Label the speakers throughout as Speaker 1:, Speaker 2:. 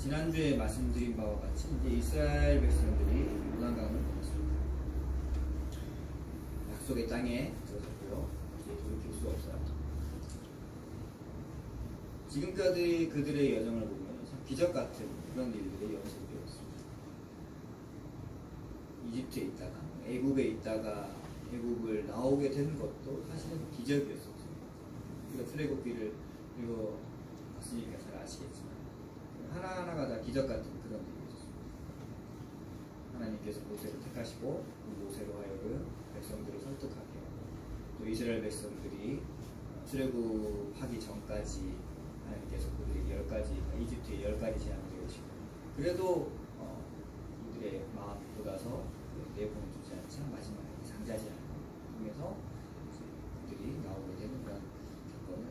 Speaker 1: 지난주에 말씀드린 바와 같이 이제 이스라엘 백성들이 요단강을 건넜습니다. 약속의 땅에 들어섰고요. 이제 돌이킬 수 없어요. 지금까지 그들의 여정을 보면 참 기적 같은 그런 일들의 연속이었습니다. 이집트에 있다가 애굽에 있다가 애굽을 나오게 된 것도 사실은 기적이었습니다. 우리가 출애굽기를 읽어봤으니까 잘 아시겠지만 하나하나가 다 기적 같은 그런 일이었습니다. 하나님께서 모세를 택하시고 모세로 하여금 백성들을 설득하게 하고 또 이스라엘 백성들이 출애굽하기 전까지 하나님께서 그들이 10가지 이집트의 10가지 재앙을 내리시고 그래도 이들의 마음이 돋아서 내보내 주지 않자 마지막에 장자 재앙을 통해서 그들이 나오게 되는 그런 사건을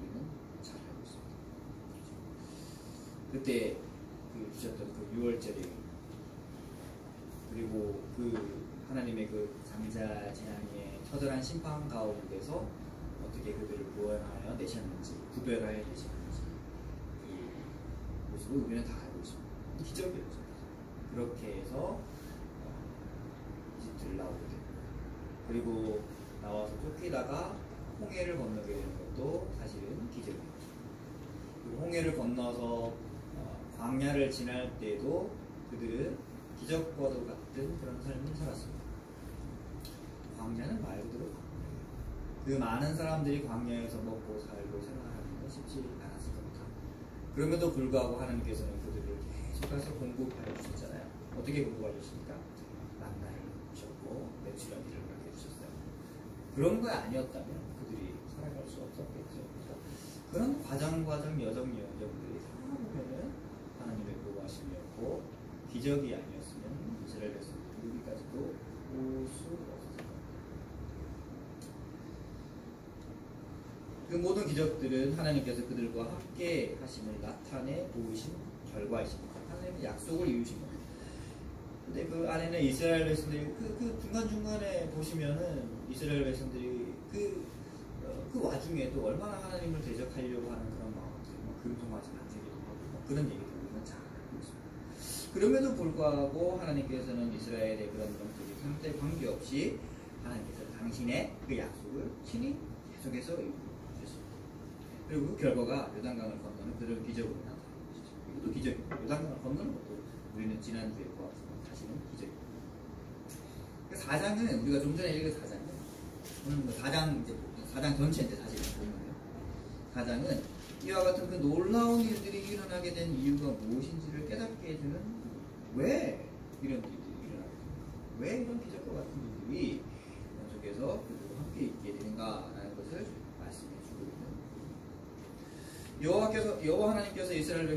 Speaker 1: 우리는 잘 알고 있습니다. 그때 주셨던 그 6월절에 그리고 그 하나님의 그 장자 재앙의 처절한 심판 가운데서 어떻게 그들을 구원하여 내셨는지 구별하여 내셨는지 이 모습을 우리는 다 알고 있습니다. 기적이었죠. 그렇게 해서 이집트를 나오게 되고 그리고 나와서 쫓기다가 홍해를 건너게 되는 것도 사실은 기적이었죠. 그리고 홍해를 건너서 광야를 지날 때도 그들은 기적과도 같은 그런 삶을 살았습니다. 광야는 말 그대로 그 많은 사람들이 광야에서 먹고 살고 생활하는 건 쉽지 않았을 겁니다. 그럼에도 불구하고 하나님께서는 그들을 계속해서 공급하여 주셨잖아요. 어떻게 공급하여 주십니까? 만나를 주셨고 매출한 일을 하게 해주셨어요. 그런 거 아니었다면 그들이 살아갈 수 없었겠죠. 그런 과정 여정들이 살아보면은 하나님의 보호하심이었고 기적이 아니었으면 이스라엘 백성들이 여기까지도 올 수 없었을 겁니다. 그 모든 기적들은 하나님께서 그들과 함께 하심을 나타내 보이신 결과이십니다. 하나님의 약속을 이루신 겁니다. 근데 그 안에는 이스라엘 백성들이 그 중간중간에 보시면은 이스라엘 백성들이 그 와중에도 얼마나 하나님을 대적하려고 하는 그런 마음들, 금송아지 만들기도 하고 그런 얘기들 우리는 잘 알고 있습니다. 그럼에도 불구하고 하나님께서는 이스라엘의 그런 것들이 상태 관계없이 하나님께서 당신의 그 약속을 친히 계속해서 이루고 그리고 그 결과가 요단강을 건너는 그런 기적으로 나타나는 것이죠. 이것도 기적입니다. 요단강을 건너는 것도 우리는 지난주에 보았지만 사실은 기적입니다. 그 4장은 우리가 좀 전에 읽은 4장은 4장 전체인데 사실은 보면요. 4장은 이와 같은 그 놀라운 일들이 일어나게 된 이유가 무엇인지를 깨닫게 해주는 왜 이런 일들이 일어나게 됩니까? 왜 이런 기적과 같은 일들이 속에서 그들과 함께 있게 되는가라는 것을 말씀해주고 있는 여호와 하나님께서 이스라엘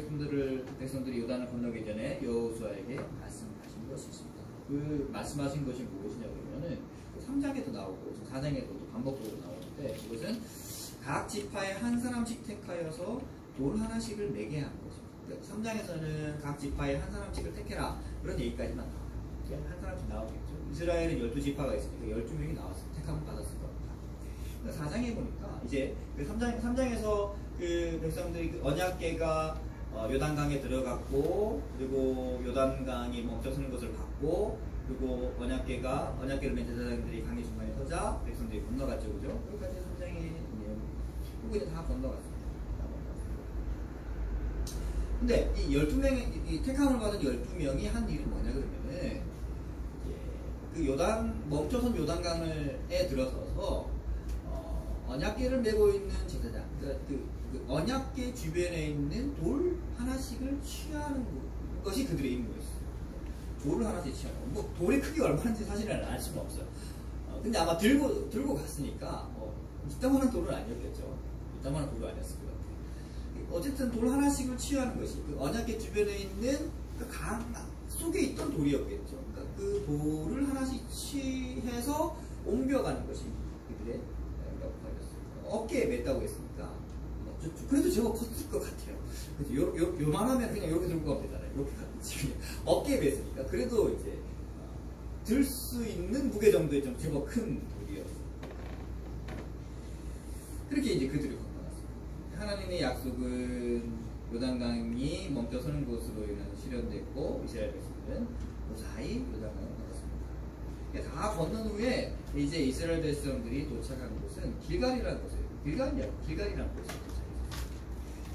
Speaker 1: 백성들이 요단을 건너기 전에 여호수아에게 말씀하신 것이 있습니다. 그 말씀하신 것이 무엇이냐 그러면은 3장에도 나오고 4장에도 반복적으로 나오는데 이것은 각 지파에 한 사람씩 택하여서 돌 하나씩을 매게 한 것입니다. 3장에서는 각 지파에 한 사람씩을 택해라 그런 얘기까지만 나와요. 한 사람씩 나오겠죠. 이스라엘은 12지파가 있으니까 12명이 나왔어요. 택함을 받았을 겁니다. 4장에 보니까 이제 3장에서 그 백성들이 그 언약궤가 요단강에 들어갔고 그리고 요단강이 멈춰서는 것을 봤고 그리고 언약궤를 맨 제사장들이 강의 중간에 서자 백성들이 건너갔죠. 그죠? 여기까지 3장의 내용 그리고 이제 다 건너갔습니다. 근데 이 12명의 이 택함을 받은 12명이 한 일이 뭐냐 그러면은 그 멈춰선 요단강에 들어서서 언약궤를 메고 있는 제사장 그러니까 그 언약궤 주변에 있는 돌 하나씩을 취하는 것이 그들의 임무였어요. 돌을 하나씩 취하는 거. 뭐 돌의 크기가 얼마인지 사실은 알 수는 없어요. 근데 아마 들고 갔으니까 이따만한 돌은 아니었겠죠. 이따만한 돌은 아니었을 것 같아요. 어쨌든 돌 하나씩을 취하는 것이 그 언약궤 주변에 있는 그 강 속에 있던 돌이었겠죠. 그러니까 그 돌을 하나씩 취해서 옮겨가는 것이 그들의 역할이었어요. 어깨에 맸다고 했으니까 그래도 저거 컸을 것 같아요. 요만하면 그냥 이렇게 들고 가면 되잖아요. 이렇게 지금 어깨에 맸으니까 그래도 이제 들 수 있는 무게 정도의 좀 제법 큰 돌이었어요. 그렇게 이제 그들이 건너갔어요. 하나님의 약속은 요단강이 멈춰서는 곳으로 인해서 실현됐고 이스라엘 백성들은 무사히 요단강을 건넜습니다. 다 건넌 후에 이제 이스라엘 백성들이 도착한 곳은 길갈이라는 곳이에요. 길갈이라는 곳에 도착했어요.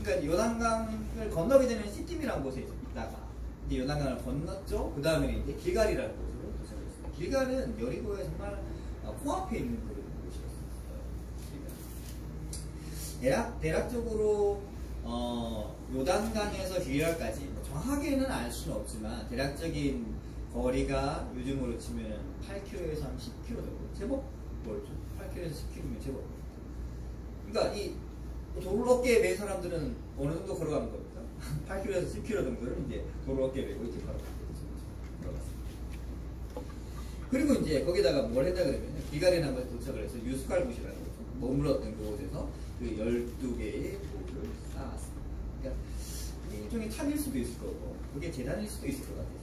Speaker 1: 그러니까 요단강을 건너게 되는 시팀이라는 곳에 있다가 이제 요단강을 건넜죠. 그 다음에 이제 길갈이라는 곳으로 도착했어요. 길갈은 여리고에 정말 코앞에 있는 그런 곳이었어요. 대략적으로 요단강에서 길갈까지 정확하게는 알 수는 없지만 대략적인 거리가 요즘으로 치면 8km에서 한 10km 정도 제법 멀죠. 8km에서 10km면 제법. 그러니까 이 도로 어깨에 매 사람들은 어느 정도 걸어가는 겁니까? 8km에서 10km 정도를 이제 도로 어깨에 메고 이렇게 걸어갔습니다. 그리고 이제 거기다가 뭘 했다 그러면 길갈이라는 곳에 도착을 해서 유스칼붓이라는 곳, 머물렀던 그곳에서 그 12개의 돌을 쌓았습니다. 그러니까 일종의 탑일 수도 있을 거고 그게 재단일 수도 있을 것 같아요.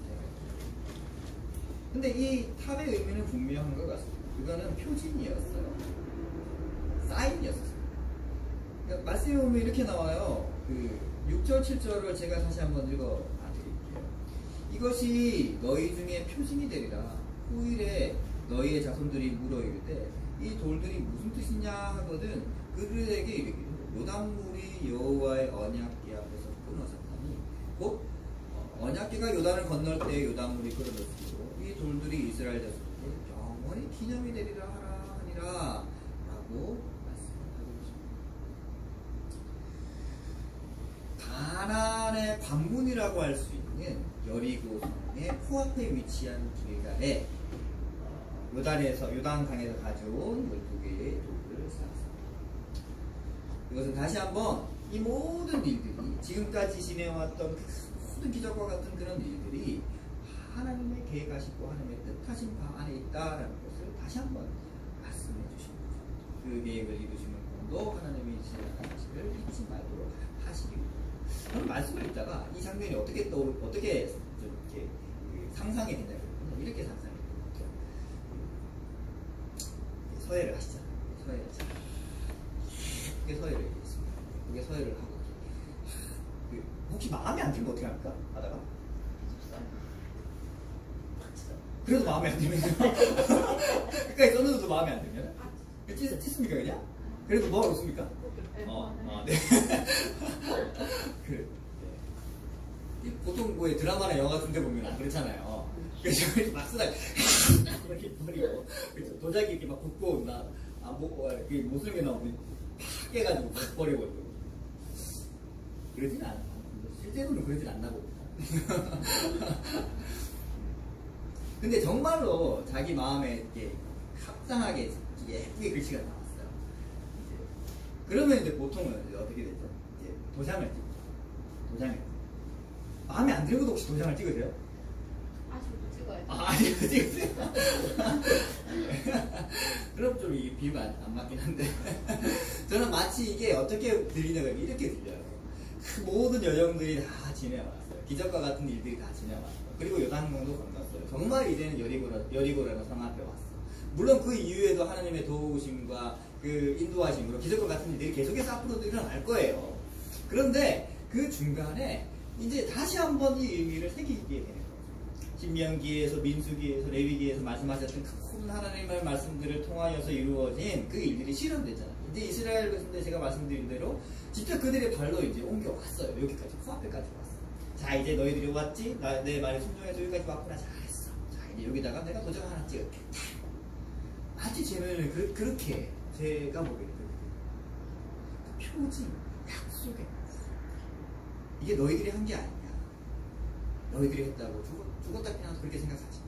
Speaker 1: 근데 이 탑의 의미는 분명한 것 같습니다. 그거는 표징이었어요. 사인이었어요. 그러니까 말씀에 보면 이렇게 나와요. 그 6절, 7절을 제가 다시 한번 읽어 드릴게요. 이것이 너희 중에 표징이 되리라. 후일에 너희의 자손들이 물어 이르되 이 돌들이 무슨 뜻이냐 하거든 그들에게 이르기를 요단물이 여호와의 언약궤 앞에서 끊어졌다니 곧 언약궤가 요단을 건널 때 요단물이 끊어졌으므로 이 돌들이 이스라엘 자손에게 영원히 기념이 되리라 하라 하니라 라고 말씀하고 있습니다. 가나안의 관문이라고 할 수 있는 여리고성의 코앞에 위치한 길갈에 요단강에서 가져온 12개의 돌을 쌓았습니다. 이것은 다시 한번 이 모든 일들이 지금까지 지내왔던 모든 기적과 같은 그런 일들이 하나님의 계획하시고 하나님의 뜻하신 바 안에 있다라는 것을 다시 한번 말씀해 주신 거죠. 그 계획을 이루시는 분도 하나님이 지시하는 사실을 잊지 말도록 하시기 위해서 저는 말씀을 읽다가 이 장면이 어떻게 좀 이렇게 상상이 되냐면 이렇게 상상이 됩니다. 서예를 하시잖아요. 서예를 하잖아요. 그게 서예를 했습니다. 그게 서예를 하고 혹시 마음에 안 들면 어떻게 합니까? 하다가 그래도 마음에 안 들면 끝까지 써놓어도 마음에 안 들면 찢습니까 그냥? 그래도 뭐가 없습니까? 네. 그래. 네. 보통 뭐 드라마나 영화 같은 데 보면 안 그렇잖아요. 그래서 막 쓰다 이렇게 버리고 도자기 이렇게 막 붓고 못쓰게 나오면 팍 깨가지고 버리고 그러진 않아요. 실제로는 그러진 않나 봅니다. 근데 정말로 자기 마음에 이렇게 합당하게 예쁘게 글씨가 나왔어요. 그러면 이제 보통은 이제 어떻게 되죠? 이제 도장을 찍죠. 도장을. 마음에 안 들고도 혹시 도장을 찍으세요?
Speaker 2: 아직도 찍어야죠.
Speaker 1: 아직도 찍으세요? 그럼 좀 이 비유가 안 맞긴 한데. 저는 마치 이게 어떻게 들리냐면 이렇게 들려요. 그 모든 여정들이 다 지내왔어요. 기적과 같은 일들이 다 지내왔어요. 그리고 요단강도 건넜어요. 정말 이제는 여리고라는 성 앞에 왔어. 물론 그 이후에도 하나님의 도우심과 그 인도하심으로 기적과 같은 일들이 계속해서 앞으로도 일어날 거예요. 그런데 그 중간에 이제 다시 한번 이 의미를 새기게 되는 거죠. 신명기에서 민수기에서 레위기에서 말씀하셨던 큰 하나님의 말씀들을 통하여서 이루어진 그 일들이 실현됐잖아요. 이제 이스라엘 백성들 제가 말씀드린 대로 직접 그들의 발로 이제 옮겨왔어요. 여기까지 코앞에까지 왔어요. 자 이제 너희들이 왔지? 내 말에 순종해서 여기까지 왔구나. 잘했어. 자 이제 여기다가 내가 도장 하나 찍을게. 마치 제 눈에는 그렇게 제가 보기에는 표징, 약속의 이게 너희들이 한 게 아니냐. 너희들이 했다고 죽었다 그냥 그렇게 생각하지.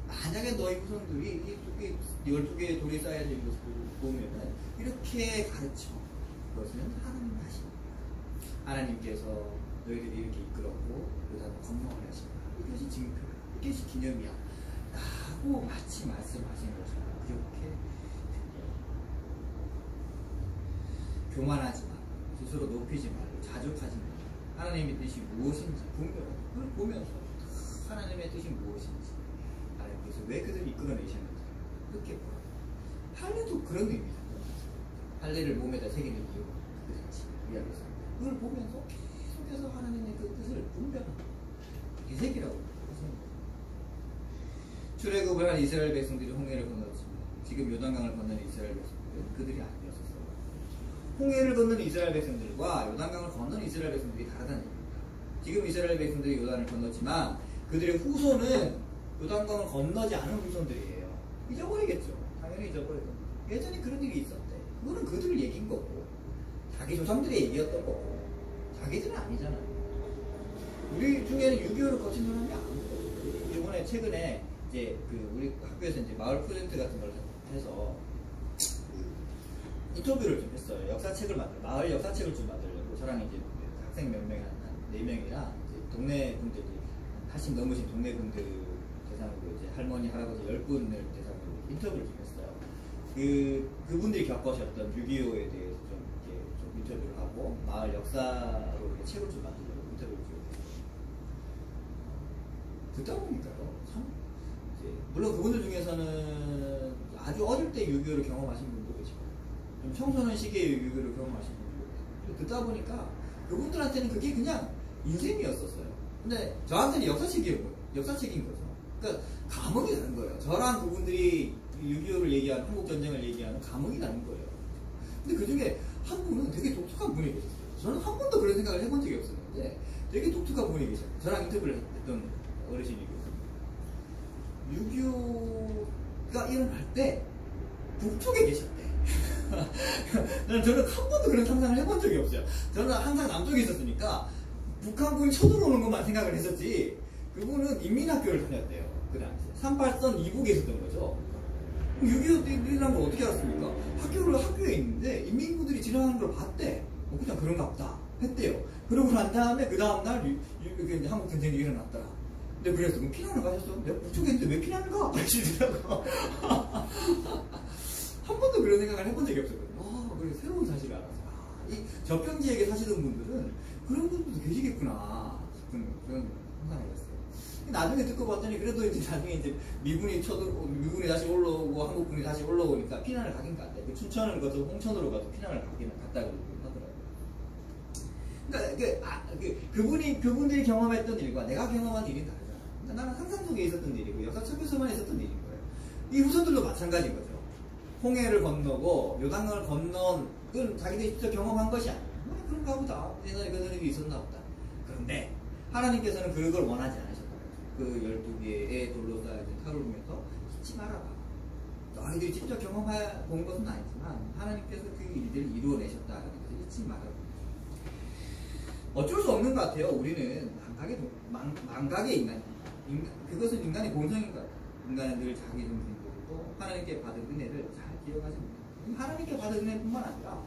Speaker 1: 만약에 너희 후손들이 이 12개의 돌이 쌓여져 있는 것을 보면 이렇게 가르쳐. 그것은 하나님 하신 하나님께서 너희들이 이렇게 이끌었고 요단을 건너게 하신다. 이것이 증표야. 이것이 기념이야. 라고 마치 말씀하신 것처럼 그렇게 교만하지 말고 스스로 높이지 말고 자족하지 말고 하나님의 뜻이 무엇인지 그걸 보면서 하나님의 뜻이 무엇인지 하나님께서 왜 그들을 이끌어내셨는지 그렇게 보여요. 할례도 그런 의미죠. 할례를 몸에다 새기는 이유가 그렇지. 그걸 보면서 하나님께서 하나님의 그 뜻을 분별합니다. 개새끼라고 하시는 거예요. 출애굽을 한 이스라엘 백성들이 홍해를 건넜습니다. 지금 요단강을 건너는 이스라엘 백성들은 그들이 아니었었어요. 홍해를 건너는 이스라엘 백성들과 요단강을 건너는 이스라엘 백성들이 다르다는 얘기입니다. 지금 이스라엘 백성들이 요단을 건넜지만 그들의 후손은 요단강을 건너지 않은 후손들이에요. 잊어버리겠죠. 당연히 잊어버리죠. 예전에 그런 일이 있었대. 그거는 그들 얘기인 거고 자기 조상들의 얘기였던 거고 자기들은 아니잖아요. 우리 중에는 6.25를 거친 사람이 아무도. 이번에 최근에 이제 우리 학교에서 이제 마을 프로젝트 같은 걸 해서 인터뷰를 좀 했어요. 역사책을 마을 역사책을 좀 만들려고 저랑 이제 학생 몇 명이 한 4명이랑 동네 분들이 80 넘으신 동네 분들 대상으로 이제 할머니 할아버지 10분을 대상으로 인터뷰를 좀 했어요. 그분들이 겪으셨던 6.25에 대해서 좀 인터뷰를 하고 마을 역사로 이렇게 책을 좀 만들려고 인터뷰를 좀 했어요. 듣다 보니까요, 참 이제 물론 그분들 중에서는 아주 어릴 때 6.25를 경험하신 분도 계시고 좀 청소년 시기에 6.25를 경험하신 분도 계시고 듣다 보니까 그분들한테는 그게 그냥 인생이었었어요. 근데 저한테는 역사책인 거죠. 그러니까 감흥이 다른 거예요. 저랑 그분들이 6.25를 얘기하는 한국전쟁을 얘기하는 감흥이 다른 거예요. 근데 그 중에 한 분은 되게 독특한 분이 계셨어요. 저는 한 번도 그런 생각을 해본 적이 없었는데 되게 독특한 분이 계셨어요. 저랑 인터뷰를 했던 어르신이 계셨어요. 6.25가 일어날 때 북쪽에 계셨대. 저는 한 번도 그런 상상을 해본 적이 없어요. 저는 항상 남쪽에 있었으니까 북한군이 쳐들어오는 것만 생각을 했었지 그분은 인민학교를 다녔대요. 그 당시에 38선 이북에 있었던 거죠. 6.25때 일어난 걸 어떻게 알았습니까? 학교에 있는데 인민군들이 지나가는 걸 봤대. 그냥 그런가 보다 했대요. 그러고 난 다음에 그 다음날 한국 전쟁이 일어났더라. 근데 그래서 그럼 피난을 가셨어? 내가 북쪽에 있는데 왜 피난을 가? 그러시더라고. 한 번도 그런 생각을 해본 적이 없었거든요. 그래 새로운 사실을 알았어요. 이 저평지역에 사시던 분들은 그런 분들도 계시겠구나 싶은 그런 상상을 했어요. 나중에 듣고 봤더니 그래도 이제 나중에 이제 미군이 다시 올라오고 한국군이 다시 올라오니까 피난을 가긴 갔대. 춘천을 가서 홍천으로 가서 피난을 갔다고 하더라고요. 그러니까 그분들이 경험했던 일과 내가 경험한 일이 다르잖아. 그러니까 나는 상상 속에 있었던 일이고 역사책에서만 있었던 일인 거예요. 이 후손들도 마찬가지인 거죠. 홍해를 건너고 요단강을 건넌 그건 자기들이 직접 경험한 것이 아니에요. 그런가 보다. 옛날에 그런 일이 있었나 보다. 그런데 하나님께서는 그걸 원하지 않으셨다. 그 12개의 돌로 쌓여진 탈을 보면서 잊지 말아봐. 너희들이 직접 경험해본 것은 아니지만 하나님께서 그 일들을 이루어내셨다는 것을 잊지 말아봐. 어쩔 수 없는 것 같아요. 우리는 망각의 인간입니다. 그것은 인간의 본성인 것 같아요. 인간은 늘 자기 중심적이고 하나님께 받은 은혜를 잘 기억하지 못합니다. 하나님께 받은 은혜뿐만 아니라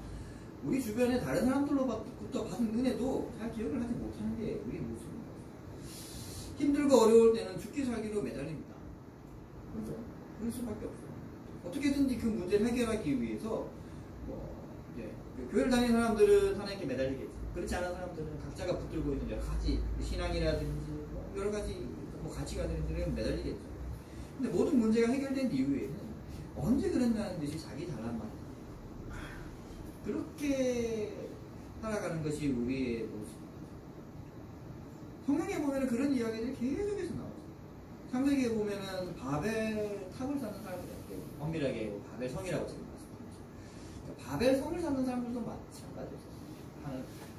Speaker 1: 우리 주변에 다른 사람들로부터 받은 은혜도 잘 기억을 하지 못하는 게 우리의 모습입니다. 힘들고 어려울 때는 죽기 살기로 매달립니다. 그렇죠? 그럴 수밖에 없어요. 어떻게든지 그 문제를 해결하기 위해서 교회를 다니는 사람들은 하나님께 매달리겠지. 그렇지 않은 사람들은 각자가 붙들고 있는 여러 가지 신앙이라든지 여러 가지 가치관들은 매달리겠죠. 근데 모든 문제가 해결된 이후에는 언제 그랬냐는 듯이 자기 잘난 말이다. 그렇게 살아가는 것이 우리의 모습입니다. 성경에 보면 그런 이야기들이 계속해서 나오죠. 창세기에 보면은 바벨 탑을 쌓는 사람들한테 엄밀하게 바벨 성이라고 지금 말씀드렸죠. 그러니까 바벨 성을 쌓는 사람들도 마찬가지였어요.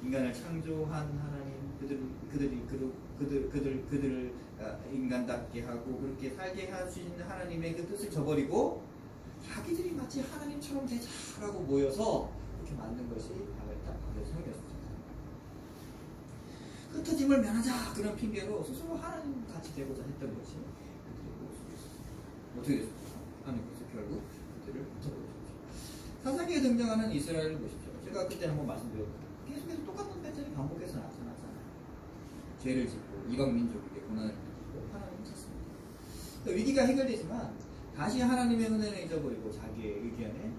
Speaker 1: 인간을 창조한 하나님, 그들을 인간답게 하고 그렇게 살게 할 수 있는 하나님의 그 뜻을 저버리고 자기들이 마치 하나님처럼 되자라고 모여서 그렇게 만든 것이 바벨 성이었습니다. 흩어짐을 면하자 그런 핑계로 스스로 하나님 같이 되고자 했던 것이 그들의 모습이었습니다. 어떻게 됐습니까? 하나님께서 결국 그들을 흩어버리셨죠. 사사기에 등장하는 이스라엘을 보십시오. 제가 그때 한번 말씀드렸거든요. 계속해서 똑같은 패턴이 반복해서 나타나잖아요. 죄를 짓고 이방 민족에게 고난을 받고 하나님을 찾습니다. 위기가 해결되지만 다시 하나님의 은혜를 잊어버리고 자기의 의견에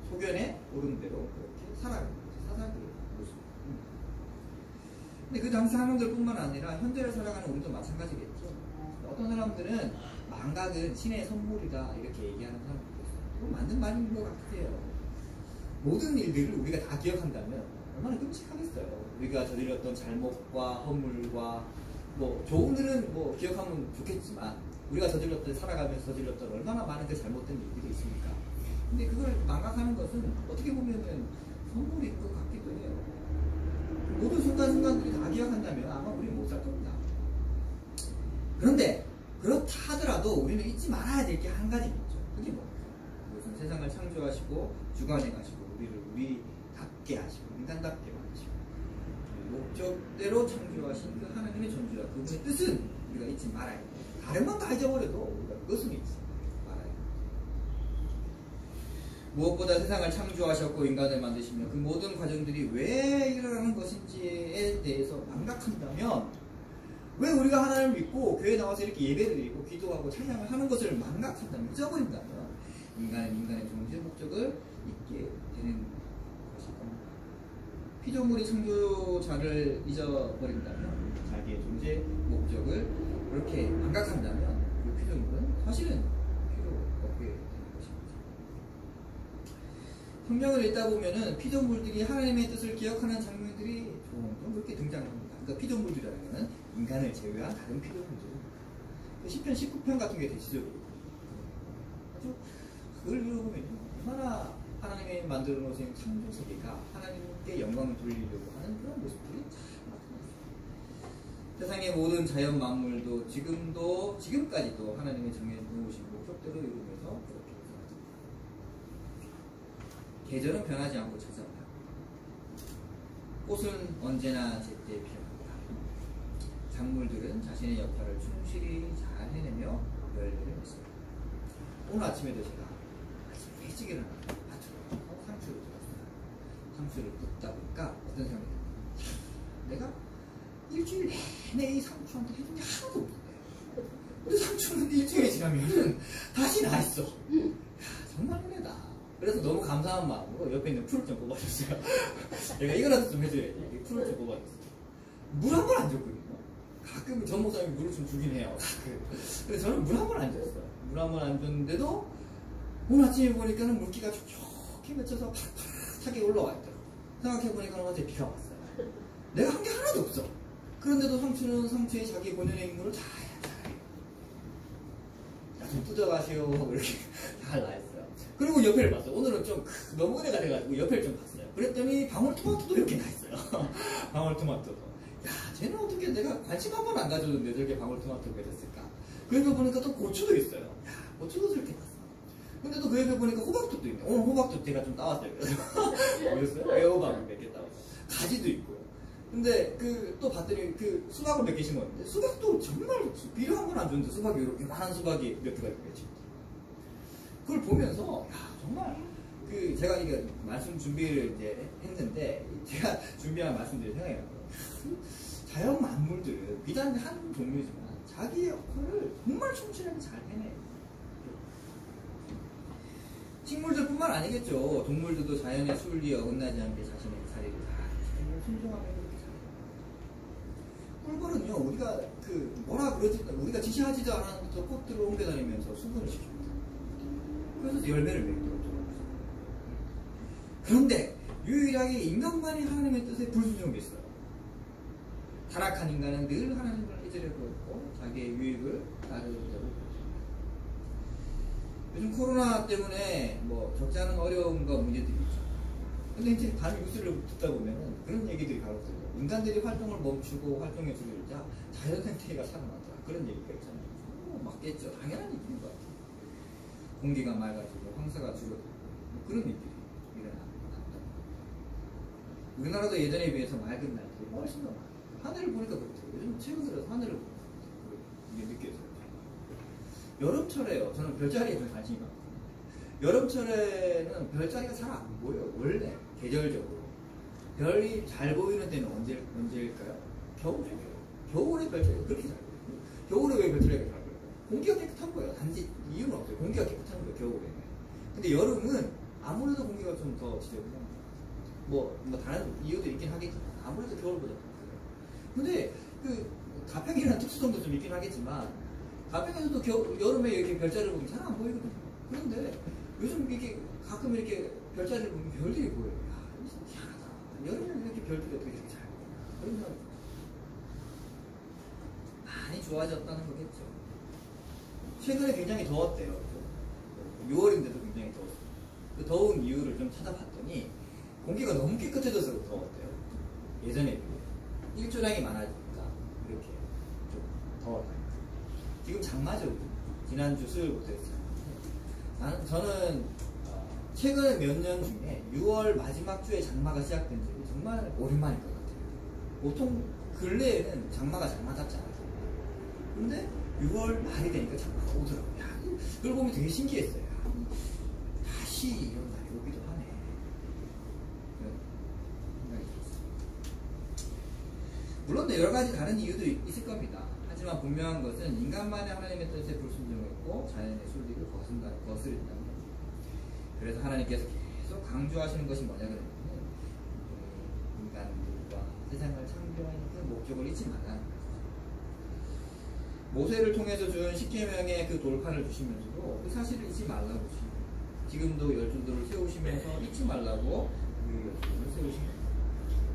Speaker 1: 소견에 오른 대로 그렇게 살아가는 거죠. 사사기의 모습입니다. 근데 그 당시 사람들뿐만 아니라 현재를 살아가는 우리도 마찬가지겠죠. 어떤 사람들은 망각은 신의 선물이다 이렇게 얘기하는 사람들이 있어요. 그건 맞는 말인 것 같아요. 모든 일들을 우리가 다 기억한다면 얼마나 끔찍하겠어요. 우리가 저질렀던 잘못과 허물과 뭐 좋은 일은 뭐 기억하면 좋겠지만 우리가 살아가면서 저질렀던 얼마나 많은 그 잘못된 일들이 있습니까? 근데 그걸 망각하는 것은 어떻게 보면은 선물인 것 같기도 해요. 모든 순간순간들이 다 기억한다면 아마 우리는 못 살 겁니다. 그런데 그렇다 하더라도 우리는 잊지 말아야 될 게 한 가지 있죠. 그게 뭡니까? 그것은 세상을 창조하시고 주관해 가시고 우리를 우리답게 하시고 인간답게 만드시고 목적대로 창조하신 그 하나님의 존재와 그분의 뜻은 우리가 잊지 말아야 돼요. 다른 건 다 잊어버려도 우리가 그것은 잊지 말아야 돼요. 무엇보다 세상을 창조하셨고 인간을 만드시며 그 모든 과정들이 왜 일어나는 것인지에 대해서 망각한다면 왜 우리가 하나님을 믿고 교회에 나와서 이렇게 예배를 드리고 기도하고 찬양을 하는 것을 망각한다면 잊어버린다면 인간은 인간의 존재 목적을 잊게 되는 것입니다. 피조물이 창조자를 잊어버린다면 자기의 존재 목적을 그렇게 망각한다면 그 피조물은 사실은 필요 없게 되는 것입니다. 성경을 읽다 보면은 피조물들이 하나님의 뜻을 기억하는 장면들이 종종 그렇게 등장합니다. 그러니까 피조물들이라는 것은 인간을 제외한 다른 피조물들. 시편 19편 같은 게 대체적으로. 아주 그걸 읽어보면 얼마나 하나님의 만들어 놓으신 창조 세계가 하나님께 영광을 돌리려고 하는 그런 모습들이 잘 나타납니다. 세상의 모든 자연 만물도 지금까지도 하나님의 정해 놓으신 목적대로 이루면서 그렇게 살아갑니다. 계절은 변하지 않고 찾아옵니다. 꽃은 언제나 제때 피어납니다. 작물들은 자신의 역할을 충실히 잘 해내며 열매를 맺습니다. 오늘 아침에도 제가 아침 일찍 일어나서 밭으로 상추를 들었어요. 상추를 붓다 보니까 어떤 생각이 듭니다. 내가 일주일 내내 이 상추한테 해준 게 하나도 없는데 근데 상추는 일주일이 지나면 다시 나 있어. 야, 정말 은혜다. 그래서 너무 감사한 마음으로 옆에 있는 풀을 좀 뽑아줬어요. 내가 이거라도 좀 해줘야지. 풀을 좀 뽑아줬어요. 물 한 번 안 줬거든요. 가끔 전 목사님이 물을 좀 주긴 해요. 가끔. 그래서 저는 물 한 번 안 줬어요. 물 한 번 안 줬는데도 오늘 아침에 보니까는 물기가 촉촉히 맺혀서 팍팍하게 올라와 있더라고요. 생각해보니까 어제 비가 왔어요. 내가 한 게 하나도 없어. 그런데도 상추는 상추의 자기 본연의 임무를 잘 좀 뜯어가시오 하고 이렇게 잘 나있어요. 그리고 옆에를 봤어요. 오늘은 좀 너무 은혜가 돼가지고 옆에를 좀 봤어요. 그랬더니 방울토마토도 이렇게 나있어요. 방울토마토도. 야, 쟤는 어떻게 내가 관심 한 번 안 가져줬는데 저렇게 방울토마토가 됐을까? 그 옆에 보니까 또 고추도 있어요. 야, 고추도 저렇게 봤어. 근데 또 그 옆에 보니까 호박도 있네. 오늘 호박도 제가 좀 따왔어요. 보셨어요? 애호박 몇 개 따왔어요. 가지도 있고요. 근데 또 봤더니 수박을 몇 개 심었는데 수박도 정말 비료 한 번 안 줬는데 수박이 이렇게 많은 수박이 몇 개가 이렇게 심었어요. 그걸 보면서 야, 정말 제가 이게 말씀 준비를 이제 했는데 제가 준비한 말씀들이 생각이 나요. 자연 만물들은 비단 한 종류지만 자기의 역할을 정말 충실하게 잘 해내요. 식물들뿐만 아니겠죠. 동물들도 자연의 순리에 어긋나지 않게 자신의 자리를 잘 순종하며 그렇게 살아요. 꿀벌은요, 우리가 뭐라 그러지, 우리가 지시하지도 않았는데도 꽃들을 옮겨다니면서 수분을 시킵니다. 그래서 열매를 맺도록. 그런데 유일하게 인간만이 하나님의 뜻에 불순종이 있어요. 타락한 인간은 늘 하나님을 잊으려고 했고 자기의 유익을 따르려고 했습니다. 요즘 코로나 때문에 뭐 적지 않은 어려움과 문제들이 있죠. 근데 이제 다른 뉴스를 듣다 보면은 그런 얘기들이 가로 들어요. 인간들이 활동을 멈추고 활동에 줄이자 자연 생태계가 살아난다. 그런 얘기가 있잖아요. 맞겠죠. 당연한 얘기인 것 같아요. 공기가 맑아지고 황사가 줄어들고 뭐 그런 일들이 일어납니다. 우리나라도 예전에 비해서 맑은 날들이 훨씬 더 많아요. 하늘을 보니까 그렇더라고요. 요즘 최근 들어서 하늘을 보니까 이게 느껴져요. 여름철에요. 저는 별자리에 좀 관심이 많거든요. 여름철에는 별자리가 잘 안 보여요. 원래 계절적으로 별이 잘 보이는 때는 언제일까요? 겨울이에요. 겨울에 별자리가 그렇게 잘 보여요. 겨울에 왜 별자리가 잘 보여요? 공기가 깨끗한 거예요. 단지 이유는 없어요. 공기가 깨끗한 거예요. 겨울에는. 근데 여름은 아무래도 공기가 좀 더 지저분해요. 뭐 다른 이유도 있긴 하겠지만 아무래도 겨울보다 더 그래요. 근데 가평이라는 특수성도 좀 있긴 하겠지만 가평에서도 여름에 이렇게 별자리를 보면 잘 안 보이거든요. 그런데 요즘 이렇게 가끔 이렇게 별자리를 보면 별들이 보여요. 야, 이거 희한하다. 여름에는 이렇게 별들이 어떻게 이렇게 잘 보이나? 많이 좋아졌다는 거겠죠. 최근에 굉장히 더웠대요. 6월인데도 굉장히 더웠어요. 그 더운 이유를 좀 찾아봤더니 공기가 너무 깨끗해져서 더웠대요. 예전에 비해 일조량이 많아지니까 이렇게 좀 더웠다. 지금 장마죠. 지난주 수요일부터 했어요. 저는 최근 몇 년 중에 6월 마지막 주에 장마가 시작된 적이 정말 오랜만인 것 같아요. 보통 근래에는 장마가 장마답지 않아요. 근데 6월 말이 되니까 장마가 오더라고요. 그걸 보면 되게 신기했어요. 다시 이런 날이 오기도 하네. 그런 생각이 들었어요. 물론 여러 가지 다른 이유도 있을 겁니다. 하지만 분명한 것은 인간만의 하나님의 뜻에 불순종했고 자연의 순리를 거스른다는 겁니다. 그래서 하나님께서 계속 강조하시는 것이 뭐냐면 인간들과 세상을 창조하는 그 목적을 잊지 말라는 거죠. 모세를 통해서 준 십계명의 그 돌판을 주시면서도 그 사실을 잊지 말라고 주십니다. 지금도 열조들을 세우시면서 잊지 말라고 그 열조들을 세우십니다.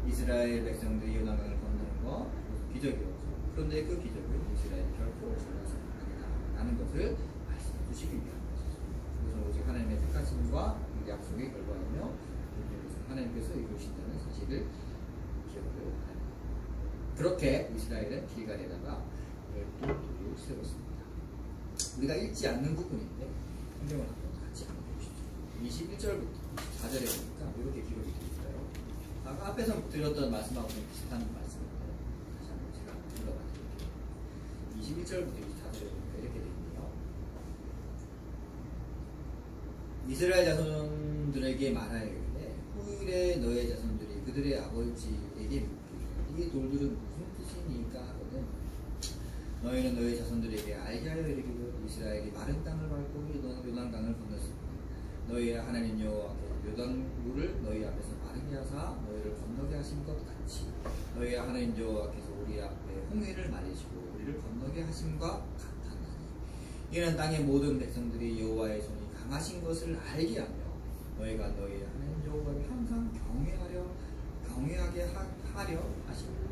Speaker 1: 이스라엘 백성들이 요단강을 건너는 거 기적이었죠. 그런데 그 기적을 이스라엘이 결코 잘라서 하는 것을 말씀해 주시기 위한 것이죠. 그래서 오직 하나님의 택하심과 약속의 결과이며 하나님께서 이루신다는 사실을 기억을 합니다. 그렇게 이스라엘은 길갈에다가 돌을 세웠습니다. 우리가 읽지 않는 부분인데 성경을 한번 같이 한번 보십시오. 21절부터 4절에 보니까 이렇게 기록이 되어 있어요. 아까 앞에서 드렸던 말씀하고 좀 비슷한 말씀인데 다시 한번 제가 읽어봐 드릴게요. 21절부터 24절에 보니까 이렇게 되어 있네요. 이스라엘 자손들에게 말하여 이르되 후일에 너의 자손들이 그들의 아버지에게 묻기를 이 돌들은 무슨 뜻이니까 하거든 너희는 너희 자손들에게 알게 하여 이르기를 이스라엘이 마른 땅을 밟고 요단강을 건넜습니다. 너희의 하나님 여호와께서 요단물을 너희 앞에서 마르게 하사 너희를 건너게 하신 것 같이 너희의 하나님 여호와께서 우리 앞에 홍해를 마르시고 우리를 건너게 하심과 같았나니 이는 땅의 모든 백성들이 여호와의 손이 강하신 것을 알게 하며 너희가 너희의 하나님 여호와를 항상 경외하게 하려 하십니다.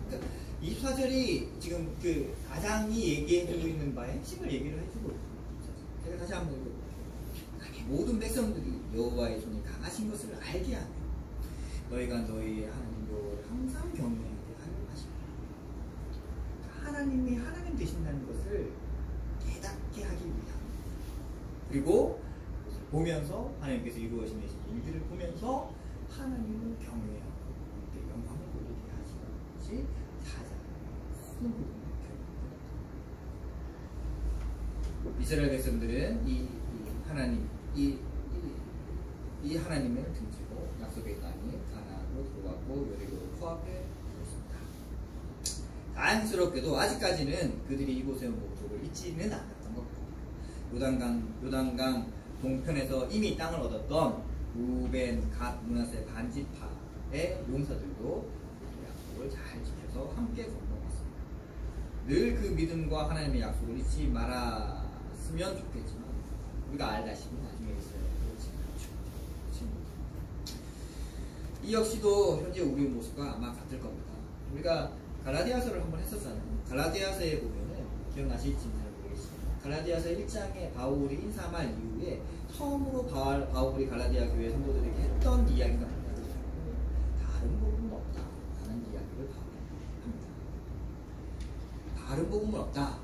Speaker 1: 그러니까 24절이 지금 그 가장이 얘기해주고 있는 바의 핵심을 얘기를 해주고 있습니다. 제가 다시 한번 읽어볼게요. 모든 백성들이 여호와의 손이 강하신 것을 알게 하며 너희가 너희의 하나님 여호와를 항상 경외하게 하려 하십니다. 하나님이 하나님 되신다는 것을 깨닫게 하기 위함. 그리고 보면서 하나님께서 이루어진 일들을 보면서 하나님을 경외하고 영광을 돌리게 하시는 것이 큰 부분을 이스라엘 백성들은 이 하나님을 등지고 약속의 땅이 가나안으로 들어가고 여리고로 코앞에 있습니다. 다행스럽게도 아직까지는 그들이 이곳의 목적을 잊지는 않았던 것 같아요. 요단강 동편에서 이미 땅을 얻었던 루벤, 갓, 므낫세 반지파의 용사들도 약속을 잘 지켜서 함께 건너갔습니다. 늘 그 믿음과 하나님의 약속을 잊지 말았으면 좋겠지만 우리가 알다시피 나중에 있어요. 그렇지 않죠. 이 역시도 현재 우리의 모습과 아마 같을 겁니다. 우리가 갈라디아서를 한번 했었잖아요. 갈라디아서에 보면은 기억나실지 잘 모르겠습니다. 갈라디아서 1장에 바울이 인사말 이후에 처음으로 바울이 갈라디아 교회 성도들에게 했던 이야기가 뭐냐면 다른 복음은 없다 라는 이야기를 바울이 합니다. 다른 복음은 없다.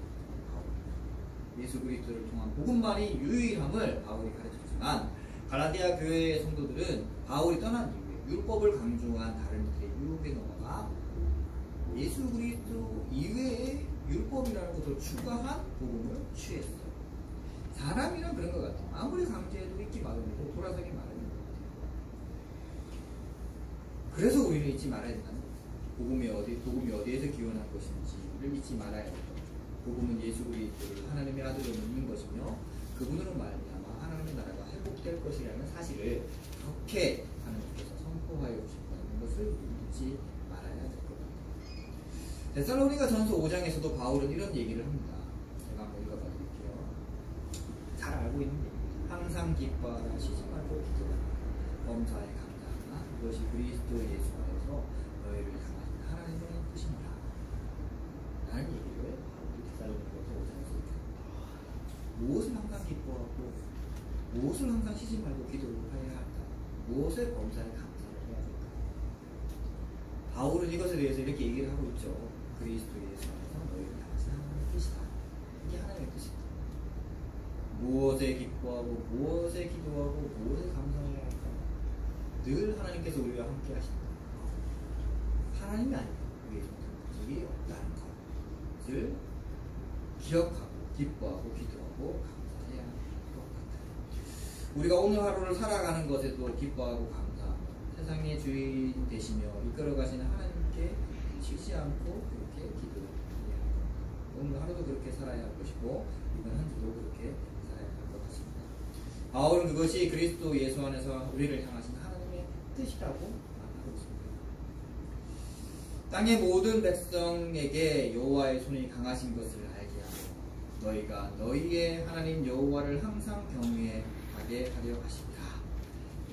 Speaker 1: 예수 그리스도를 통한 복음만이 유일함을 바울이 가르쳤지만 갈라디아 교회의 성도들은 바울이 떠난 이후에 율법을 강조한 다른 것들의 유혹에 넘어가 예수 그리스도 이외의 율법이라는 것을 추가한 복음을 취했어요. 사람이란 그런 것 같아요. 아무리 강조해도 잊기 마련이고 돌아서기 마련인 것 같아요. 그래서 우리는 잊지 말아야 된다는 거죠. 복음이 어디에서 기원한 것인지를 잊지 말아야 돼요. 복음은 예수 그리스도를 하나님의 아들로 믿는 것이며 그분으로 말미암아 하나님의 나라가 회복될 것이라는 사실을 그렇게 하나님께서 선포하여 주신다는 것을 잊지 말아야 될 것 같아요. 데살로니가 전서 5장에서도 바울은 이런 얘기를 합니다. 제가 한번 읽어봐 드릴게요. 잘 알고 있는 얘기입니다. 항상 기뻐하라, 쉬지 말고 기도하라, 범사에 감사하라, 그것이 그리스도 예수 안에서 너희를 향한 하나님의 뜻입니다. 라는 얘기를 바울이 데살로니가서 5장에서 이렇게 합니다. 무엇을 항상 기뻐하고 무엇을 항상 쉬지 말고 기도를 해야 할까? 무엇을 범사에 감사를 해야 될까? 바울은 이것에 대해서 이렇게 얘기를 하고 있죠. 그리스도 예수 안에서 너희를 향하신 하나님의 뜻이다. 이게 하나님의 뜻이다. 무엇에 기뻐하고 무엇에 기도하고 무엇에 감사해야 할까? 늘 하나님께서 우리와 함께 하신다. 하나님이 아니면 우리의 정상적이 없다는 것을 기억하고 기뻐하고 기도하고 감사해야 할 것 같아요. 우리가 오늘 하루를 살아가는 것에도 기뻐하고 감사하며 세상의 주인 되시며 이끌어가시는 하나님께 쉬지 않고 그렇게 기도해야 합니다. 오늘 하루도 그렇게 살아야 할 것이고 이번 한 주도 그렇게 살아야 할 것 같습니다. 바울은 그것이 그리스도 예수 안에서 우리를 향하신 하나님의 뜻이라고 말하고 있습니다. 땅의 모든 백성에게 여호와의 손이 강하신 것을 알게 하고 너희가 너희의 하나님 여호와를 항상 경외하게 하려 하십니다.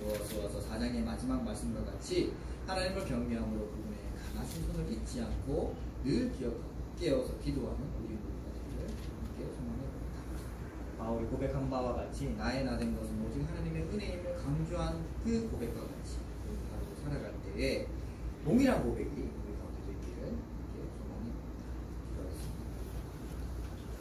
Speaker 1: 여호와서 4장의 마지막 말씀과 같이 하나님을 경외함으로 그분의 강하신 손을 잊지 않고 늘 기억하고 깨어서 기도하는 우리 모두가 되기를 함께 소망해봅니다. 바울이 고백한 바와 같이 나의 나된 것은 오직 하나님의 은혜임을 강조한 그 고백과 같이 우리 하루 살아갈 때에 동일한 고백이